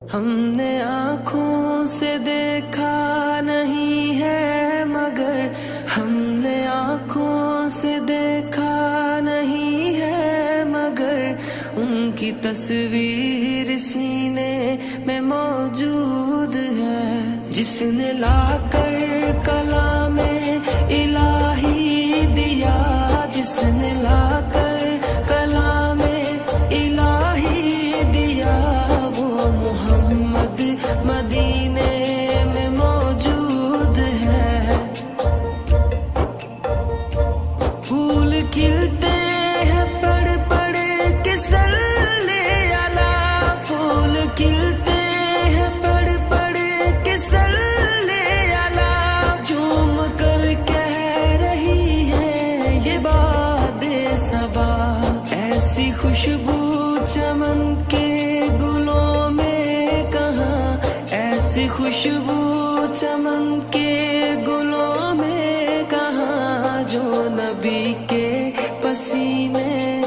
ہم نے آنکھوں سے دیکھا نہیں ہے مگر ہم نے آنکھوں سے دیکھا نہیں ہے مگر ان کی تصویر سینے میں موجود ہے، جس نے لا کر کلام الہی دیا، جس نے لا کر کلام الہی دیا، وہ محمد مدینے میں موجود ہے۔ پھول کھلتے ہیں پڑھ پڑھ کے صلی علی، پھول کھلتے ہیں پڑھ پڑھ کے صلی علی، جھوم کر کہہ رہی ہے یہ باد صبا، ایسی خوشبو چمن کے گلوں میں کہاں، ایسی خوشبو چمن کے گلوں میں کہاں، جو نبی کے پسینے